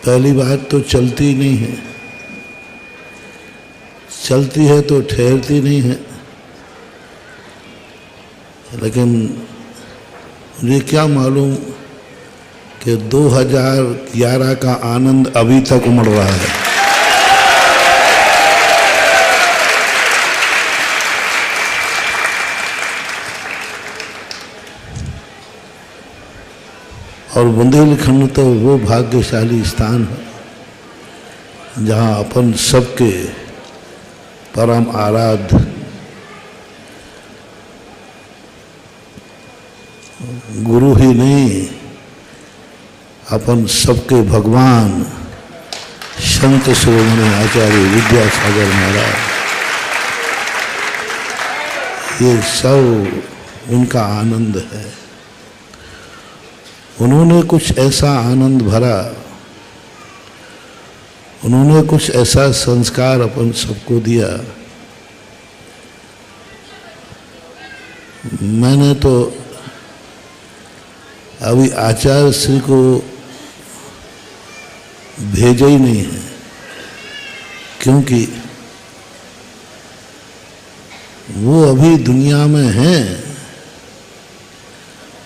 पहली बात तो चलती नहीं है, चलती है तो ठहरती नहीं है। लेकिन मुझे क्या मालूम कि 2011 का आनंद अभी तक उमड़ रहा है। और बुंदेलखंड तो वो भाग्यशाली स्थान है जहाँ अपन सबके परम आराध्य गुरु ही नहीं, अपन सबके भगवान संत शिरोमणि आचार्य विद्यासागर महाराज, ये सब उनका आनंद है। उन्होंने कुछ ऐसा आनंद भरा, उन्होंने कुछ ऐसा संस्कार अपन सबको दिया। मैंने तो अभी आचार्य श्री को भेजा ही नहीं है, क्योंकि वो अभी दुनिया में हैं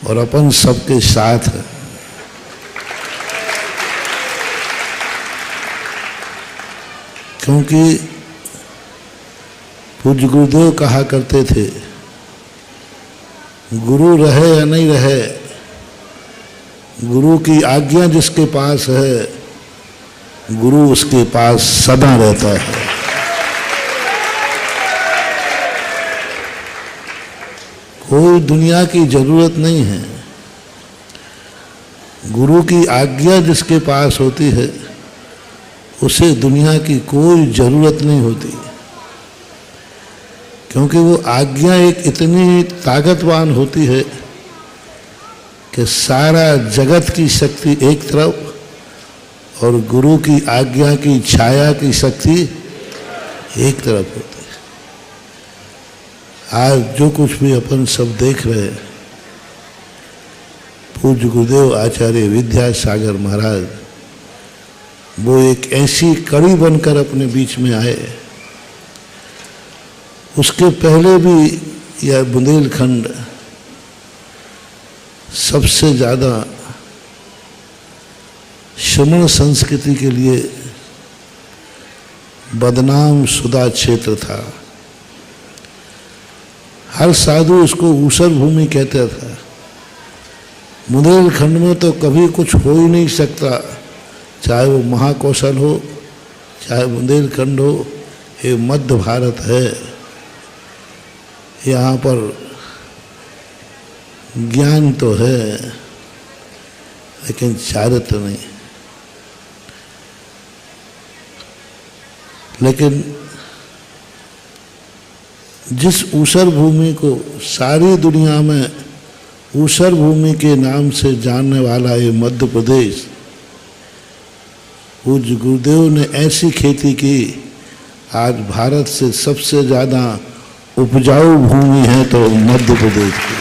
और अपन सबके साथ है। क्योंकि पूज्य गुरुदेव कहा करते थे, गुरु रहे या नहीं रहे, गुरु की आज्ञा जिसके पास है, गुरु उसके पास सदा रहता है। कोई दुनिया की जरूरत नहीं है, गुरु की आज्ञा जिसके पास होती है उसे दुनिया की कोई जरूरत नहीं होती। क्योंकि वो आज्ञा एक इतनी ताकतवान होती है कि सारा जगत की शक्ति एक तरफ और गुरु की आज्ञा की छाया की शक्ति एक तरफ होती है। आज जो कुछ भी अपन सब देख रहे हैं, पूज्य गुरुदेव आचार्य विद्यासागर महाराज वो एक ऐसी कड़ी बनकर अपने बीच में आए। उसके पहले भी यह बुंदेलखंड सबसे ज़्यादा श्रमण संस्कृति के लिए बदनाम शुदा क्षेत्र था। हर साधु उसको ऊसर भूमि कहता था। बुंदेलखंड में तो कभी कुछ हो ही नहीं सकता, चाहे वो महाकौशल हो, चाहे बुंदेलखंड हो, ये मध्य भारत है। यहाँ पर ज्ञान तो है लेकिन चारित्र नहीं। लेकिन जिस ऊसर भूमि को सारी दुनिया में ऊसर भूमि के नाम से जानने वाला ये मध्य प्रदेश, पूज्य गुरुदेव ने ऐसी खेती की, आज भारत से सबसे ज़्यादा उपजाऊ भूमि है तो मध्य प्रदेश की।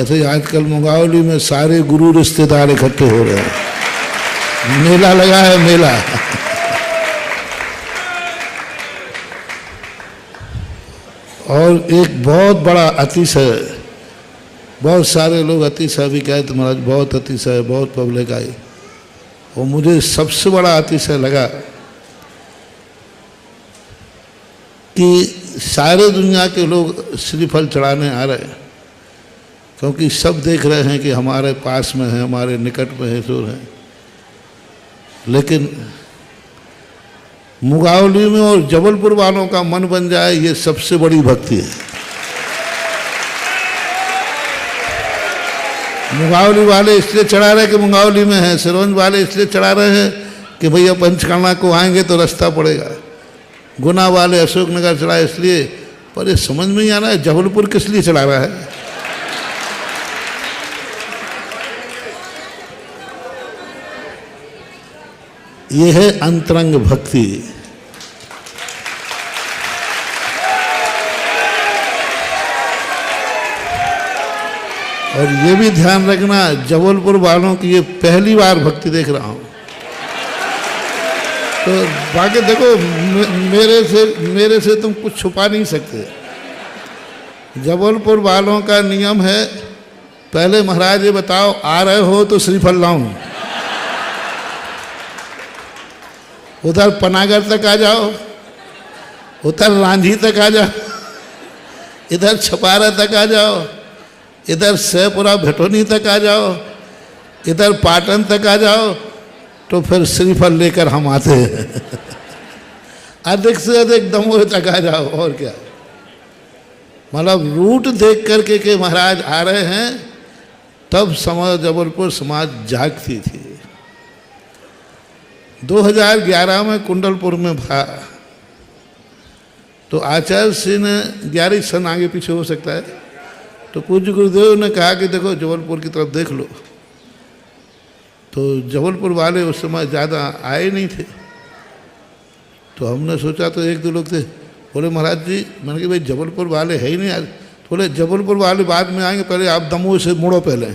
ऐसे आजकल मुंगावली में सारे गुरु रिश्तेदार इकट्ठे हो रहे हैं, मेला लगा है, मेला। और एक बहुत बड़ा अतिशय, बहुत सारे लोग अतिशय भी कहते महाराज बहुत अतिशय, बहुत पब्लिक आई। और मुझे सबसे बड़ा अतिशय लगा कि सारे दुनिया के लोग श्रीफल चढ़ाने आ रहे हैं, क्योंकि सब देख रहे हैं कि हमारे पास में है, हमारे निकट में है, सुर है। लेकिन मुंगावली में और जबलपुर वालों का मन बन जाए, ये सबसे बड़ी भक्ति है। मुंगावली वाले इसलिए चढ़ा रहे कि मुंगावली में है, सिरोंज वाले इसलिए चढ़ा रहे हैं कि भैया पंचकर्णा को आएंगे तो रास्ता पड़ेगा। गुना वाले अशोकनगर चढ़ाए इसलिए, पर ये समझ में नहीं आ रहा है जबलपुर किस लिए चढ़ा रहा है। ये है अंतरंग भक्ति। और ये भी ध्यान रखना, जबलपुर वालों की ये पहली बार भक्ति देख रहा हूँ। तो बाकी देखो, मेरे से तुम कुछ छुपा नहीं सकते। जबलपुर वालों का नियम है, पहले महाराज ये बताओ आ रहे हो तो श्रीफल लाऊं, उधर पनागर तक आ जाओ, उधर रांझी तक आ जाओ, इधर छपारा तक आ जाओ, इधर सहपुरा भटोनी तक आ जाओ, इधर पाटन तक आ जाओ, तो फिर श्रीफल लेकर हम आते हैं। अधिक से अधिक दमोह तक आ जाओ, और क्या। मतलब रूट देख करके के महाराज आ रहे हैं, तब समाज जबलपुर समाज जागती थी। 2011 में कुंडलपुर में था, तो आचार्य श्री ने 11 सन आगे पीछे हो सकता है, तो पूज्य गुरुदेव ने कहा कि देखो जबलपुर की तरफ देख लो। तो जबलपुर वाले उस समय ज़्यादा आए नहीं थे, तो हमने सोचा, तो एक दो लोग थे, बोले महाराज जी, मैंने कहा भाई जबलपुर वाले है ही नहीं आज। बोले जबलपुर वाले बाद में आएंगे, पहले आप दमोह से मुड़ो पहले।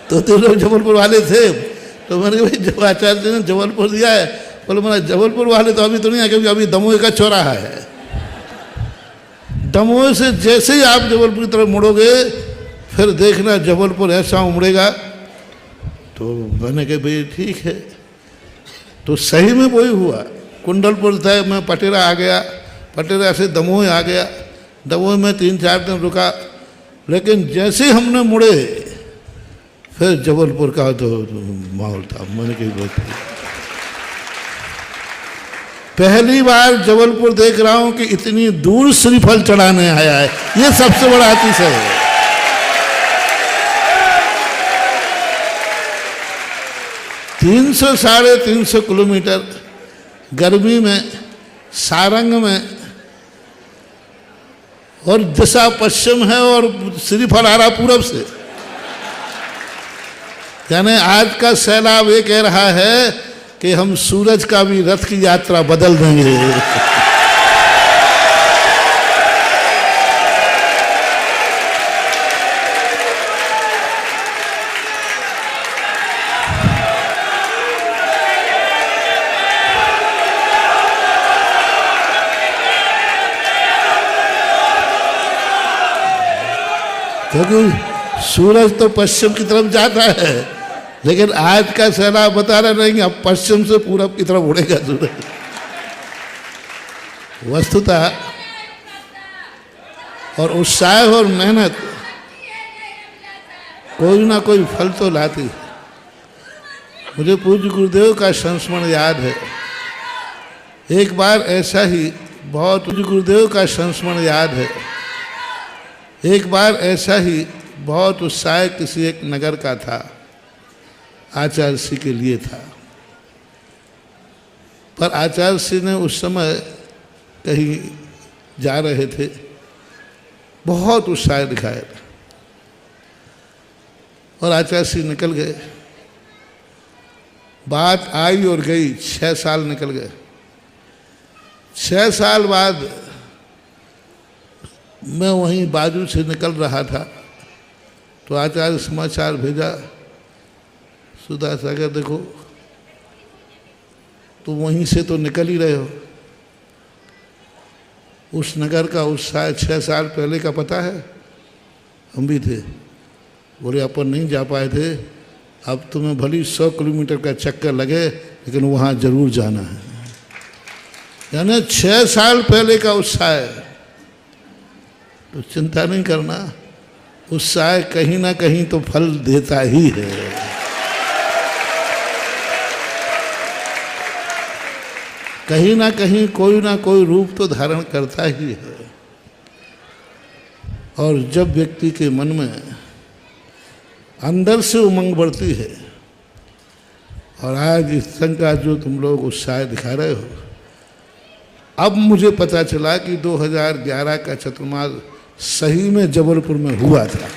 तो 3 लोग जबलपुर वाले थे, तो मैंने कहा भाई जब आचार्य जी ने जबलपुर दिया है, बोले महाराज जबलपुर वाले तो अभी तो नहीं आए, क्योंकि अभी दमोह का चौराहा है। दमोह से जैसे ही आप जबलपुर की तरफ मुड़ोगे, फिर देखना जबलपुर ऐसा उमड़ेगा। तो मैंने कहा भाई ठीक है। तो सही में वही हुआ। कुंडलपुर था, मैं पटेरा आ गया, पटेरा से दमोह आ गया, दमोह में 3-4 दिन रुका, लेकिन जैसे ही हमने मुड़े, फिर जबलपुर का तो माहौल था। मैंने कही बहुत पहली बार जबलपुर देख रहा हूं कि इतनी दूर श्रीफल चढ़ाने आया है, ये सबसे बड़ा अतिशय है। साढ़े 300 किलोमीटर गर्मी में, सारंग में, और दिशा पश्चिम है, और श्रीफल आ रहा पूरब से। यानी आज का सैलाब ये कह रहा है कि हम सूरज का भी रथ की यात्रा बदल देंगे। क्योंकि सूरज तो पश्चिम की तरफ जाता है, लेकिन आज का सैलाब बता रहे नहीं, अब पश्चिम से पूरब की तरफ उड़ेगा सूरज। वस्तुतः और उत्साह और मेहनत कोई ना कोई फल तो लाती है। मुझे पूज्य गुरुदेव का संस्मरण याद है। एक बार ऐसा ही बहुत पूज्य गुरुदेव का संस्मरण याद है। एक बार ऐसा ही बहुत उत्साह किसी एक नगर का था, आचार्य श्री के लिए था, पर आचार्य श्री ने उस समय कहीं जा रहे थे, बहुत उत्साह दिखाया और आचार्य श्री निकल गए। बात आई और गई, 6 साल निकल गए। 6 साल बाद मैं वहीं बाजू से निकल रहा था, तो आचार्य समाचार भेजा, सुधा सागर देखो, तो वहीं से तो निकल ही रहे हो। उस नगर का उत्साह 6 साल पहले का पता है, हम भी थे। बोले अपन नहीं जा पाए थे, अब तुम्हें भली 100 किलोमीटर का चक्कर लगे, लेकिन वहाँ जरूर जाना है। यानी 6 साल पहले का उत्साह है। तो चिंता नहीं करना, उत्साह कहीं ना कहीं तो फल देता ही है। कहीं ना कहीं कोई ना कोई रूप तो धारण करता ही है। और जब व्यक्ति के मन में अंदर से उमंग बढ़ती है, और आज इस संग का जो तुम लोग उत्साह दिखा रहे हो, अब मुझे पता चला कि 2011 का चतुर्मास सही में जबलपुर में हुआ था।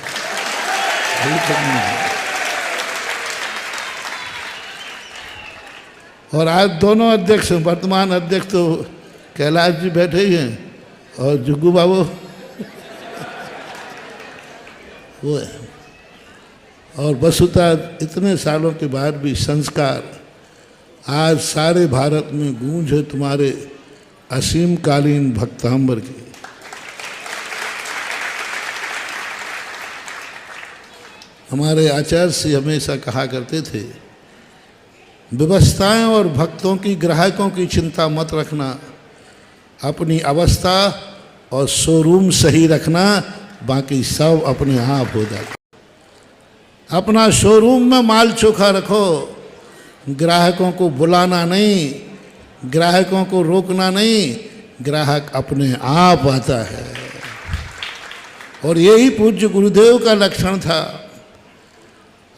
और आज दोनों अध्यक्ष, वर्तमान अध्यक्ष तो कैलाश जी बैठे ही हैं, और जुग्गू बाबू वो है। और वसुता इतने सालों के बाद भी संस्कार आज सारे भारत में गूंज है तुम्हारे असीम कालीन भक्तांबर की। हमारे आचार्य से हमेशा कहा करते थे, व्यवस्थाएं और भक्तों की ग्राहकों की चिंता मत रखना, अपनी अवस्था और शोरूम सही रखना, बाकी सब अपने आप हो जाएगा। अपना शोरूम में माल चोखा रखो, ग्राहकों को बुलाना नहीं, ग्राहकों को रोकना नहीं, ग्राहक अपने आप आता है। और यही पूज्य गुरुदेव का लक्षण था।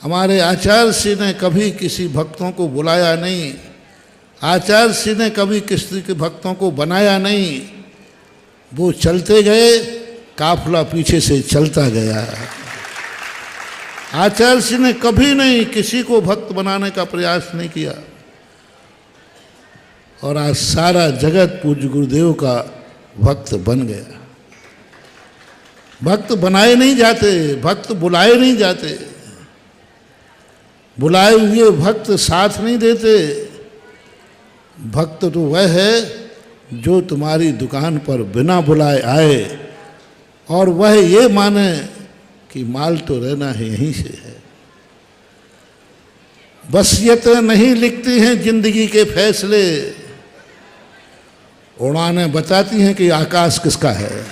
हमारे आचार्य श्री ने कभी किसी भक्तों को बुलाया नहीं, आचार्य श्री ने कभी किसी के भक्तों को बनाया नहीं, वो चलते गए, काफिला पीछे से चलता गया। आचार्य श्री ने कभी नहीं किसी को भक्त बनाने का प्रयास नहीं किया। और आज सारा जगत पूज्य गुरुदेव का भक्त बन गया। भक्त बनाए नहीं जाते, भक्त बुलाए नहीं जाते, बुलाए हुए भक्त साथ नहीं देते। भक्त तो वह है जो तुम्हारी दुकान पर बिना बुलाए आए और वह ये माने कि माल तो रहना है यहीं से है। वसीयतें नहीं लिखती हैं जिंदगी के फैसले, उड़ानें बताती हैं कि आकाश किसका है।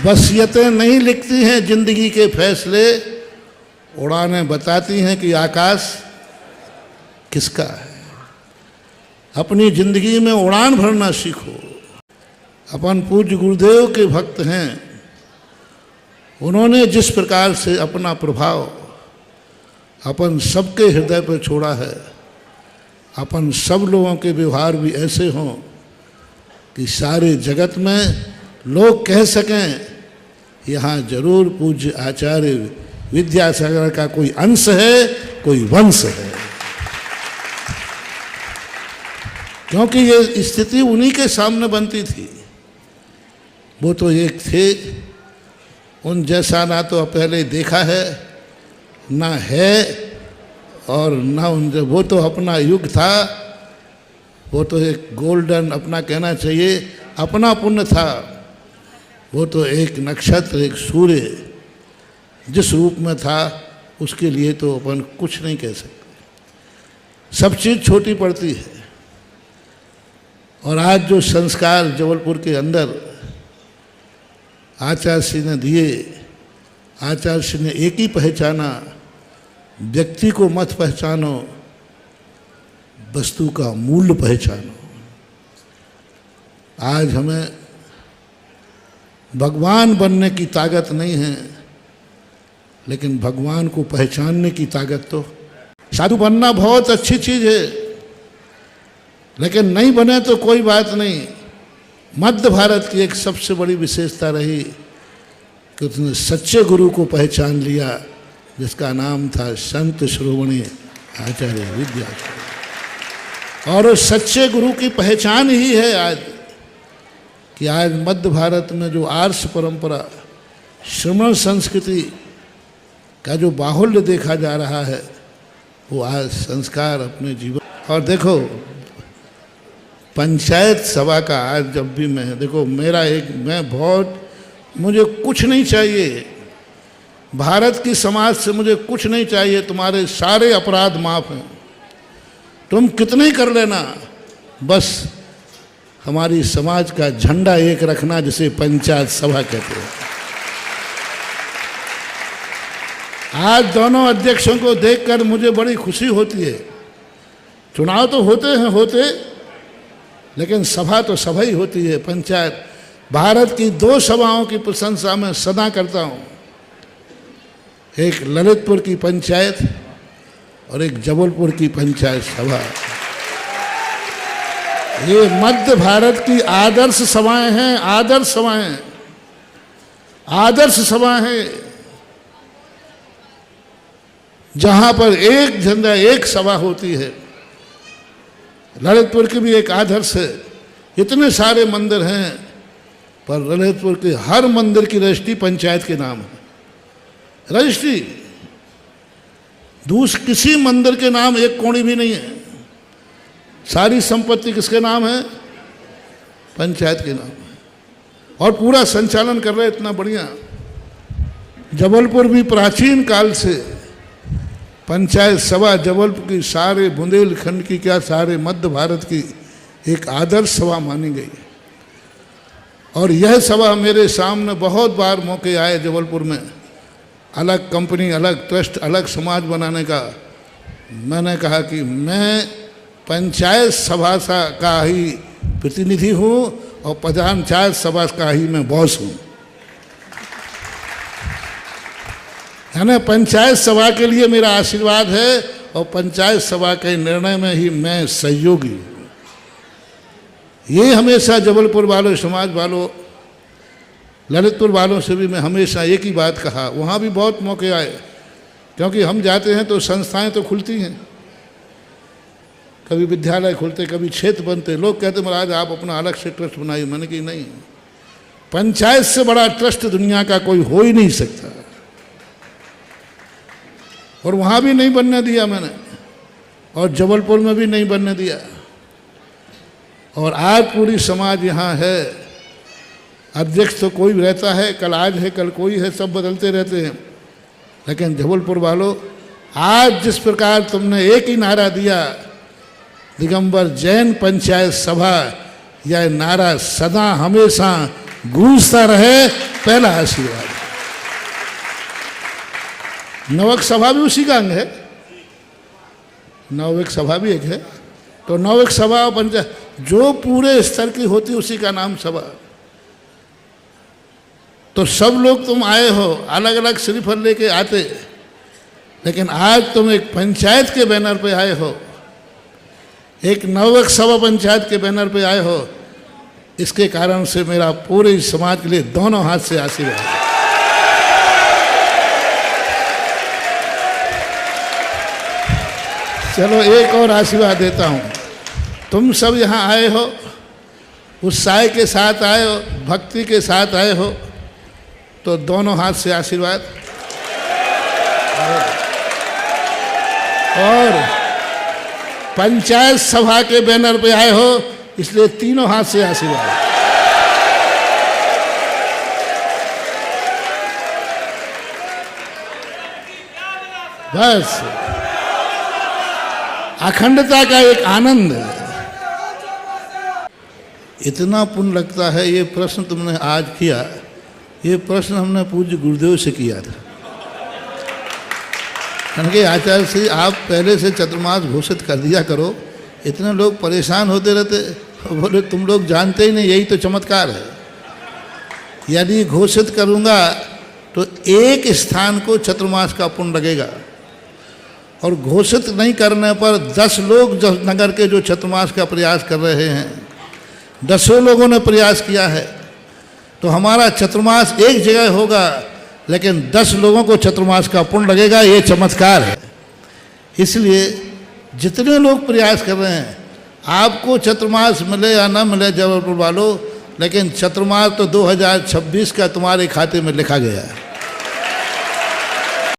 वसीयतें नहीं लिखती हैं जिंदगी के फैसले, उड़ानें बताती हैं कि आकाश किसका है। अपनी जिंदगी में उड़ान भरना सीखो। अपन पूज्य गुरुदेव के भक्त हैं। उन्होंने जिस प्रकार से अपना प्रभाव अपन सबके हृदय पर छोड़ा है, अपन सब लोगों के व्यवहार भी ऐसे हों कि सारे जगत में लोग कह सकें यहाँ जरूर पूज्य आचार्य विद्यासागर का कोई अंश है, कोई वंश है। क्योंकि ये स्थिति उन्हीं के सामने बनती थी। वो तो एक थे, उन जैसा ना तो पहले देखा है ना है, और ना उन, वो तो अपना युग था। वो तो एक गोल्डन, अपना कहना चाहिए अपना पुण्य था। वो तो एक नक्षत्र, एक सूर्य जिस रूप में था, उसके लिए तो अपन कुछ नहीं कह सकते। सब चीज़ छोटी पड़ती है। और आज जो संस्कार जबलपुर के अंदर आचार्य श्री ने दिए, आचार्य श्री ने एक ही पहचाना, व्यक्ति को मत पहचानो, वस्तु का मूल्य पहचानो। आज हमें भगवान बनने की ताकत नहीं है, लेकिन भगवान को पहचानने की ताकत तो। साधु बनना बहुत अच्छी चीज़ है, लेकिन नहीं बने तो कोई बात नहीं। मध्य भारत की एक सबसे बड़ी विशेषता रही कि उसने सच्चे गुरु को पहचान लिया, जिसका नाम था संत श्रोमणी आचार्य विद्यासागर। और उस सच्चे गुरु की पहचान ही है आज कि आज मध्य भारत में जो आर्ष परंपरा, श्रमण संस्कृति का जो बाहुल्य देखा जा रहा है, वो आज संस्कार अपने जीवन। और देखो पंचायत सभा का आज जब भी मैं देखो, मेरा एक, मैं बहुत, मुझे कुछ नहीं चाहिए भारत की समाज से, मुझे कुछ नहीं चाहिए। तुम्हारे सारे अपराध माफ हैं, तुम कितने ही कर लेना, बस हमारी समाज का झंडा एक रखना, जिसे पंचायत सभा कहते हैं। आज दोनों अध्यक्षों को देखकर मुझे बड़ी खुशी होती है। चुनाव तो होते, लेकिन सभा तो सभा ही होती है। पंचायत, भारत की दो सभाओं की प्रशंसा मैं सदा करता हूँ, एक ललितपुर की पंचायत और एक जबलपुर की पंचायत सभा। ये मध्य भारत की आदर्श सभाएं हैं, आदर्श सभाएं, आदर्श सभा है, जहां पर एक झंडा, एक सभा होती है। ललितपुर की भी एक आदर्श है। इतने सारे मंदिर हैं, पर ललितपुर के हर मंदिर की रजिस्ट्री पंचायत के नाम है। रजिस्ट्री किसी मंदिर के नाम एक कौड़ी भी नहीं है। सारी संपत्ति किसके नाम है? पंचायत के नाम है। और पूरा संचालन कर रहे इतना बढ़िया। जबलपुर भी प्राचीन काल से पंचायत सभा जबलपुर की सारे बुंदेलखंड की क्या सारे मध्य भारत की एक आदर्श सभा मानी गई। और यह सभा मेरे सामने बहुत बार मौके आए जबलपुर में, अलग कंपनी, अलग ट्रस्ट, अलग समाज बनाने का। मैंने कहा कि मैं पंचायत सभा का ही प्रतिनिधि हूँ और पंचायत सभा का ही मैं बॉस हूँ। यानी पंचायत सभा के लिए मेरा आशीर्वाद है और पंचायत सभा के निर्णय में ही मैं सहयोगी हूँ। ये हमेशा जबलपुर वालों, समाज वालों, ललितपुर वालों से भी मैं हमेशा एक ही बात कहा। वहाँ भी बहुत मौके आए, क्योंकि हम जाते हैं तो संस्थाएं तो खुलती हैं, कभी विद्यालय खुलते, कभी क्षेत्र बनते। लोग कहते महाराज आप अपना अलग से ट्रस्ट बनाइए। मैंने कहा नहीं, पंचायत से बड़ा ट्रस्ट दुनिया का कोई हो ही नहीं सकता। और वहाँ भी नहीं बनने दिया मैंने, और जबलपुर में भी नहीं बनने दिया। और आज पूरी समाज यहाँ है। अध्यक्ष तो कोई भी रहता है, कल आज है कल कोई है, सब बदलते रहते हैं। लेकिन जबलपुर वालों, आज जिस प्रकार तुमने एक ही नारा दिया, दिगंबर जैन पंचायत सभा, यह नारा सदा हमेशा गूंजता रहे, पहला आशीर्वाद। नवक सभा भी उसी का अंग है, नवक सभा भी एक है। तो नवक सभा और पंचायत जो पूरे स्तर की होती उसी का नाम सभा। तो सब लोग तुम आए हो, अलग अलग श्रीफल लेके आते, लेकिन आज तुम एक पंचायत के बैनर पे आए हो, एक नवक सभा पंचायत के बैनर पे आए हो। इसके कारण से मेरा पूरे समाज के लिए दोनों हाथ से आशीर्वाद है। चलो एक और आशीर्वाद देता हूँ। तुम सब यहाँ आए हो, उत्साह के साथ आए हो, भक्ति के साथ आए हो, तो दोनों हाथ से आशीर्वाद। और पंचायत सभा के बैनर पे आए हो, इसलिए तीनों हाथ से आशीर्वाद। बस अखंडता का एक आनंद है। इतना पुण्य लगता है। ये प्रश्न तुमने आज किया, ये प्रश्न हमने पूज्य गुरुदेव से किया था। क्योंकि आचार्य श्री आप पहले से चतुर्मास घोषित कर दिया करो। इतने लोग परेशान होते रहते, बोले तुम लोग जानते ही नहीं, यही तो चमत्कार है। यदि घोषित करूँगा तो एक स्थान को चतुर्मास का पुण्य लगेगा, और घोषित नहीं करने पर 10 लोग नगर के जो चतुर्मास का प्रयास कर रहे हैं, 10 लोगों ने प्रयास किया है, तो हमारा चतुर्मास एक जगह होगा, लेकिन 10 लोगों को चतुर्मास का पुण्य लगेगा। ये चमत्कार है। इसलिए जितने लोग प्रयास कर रहे हैं, आपको चतुर्मास मिले या ना मिले जबलपुर वालों, लेकिन चतुर्मास तो 2026 का तुम्हारे खाते में लिखा गया है।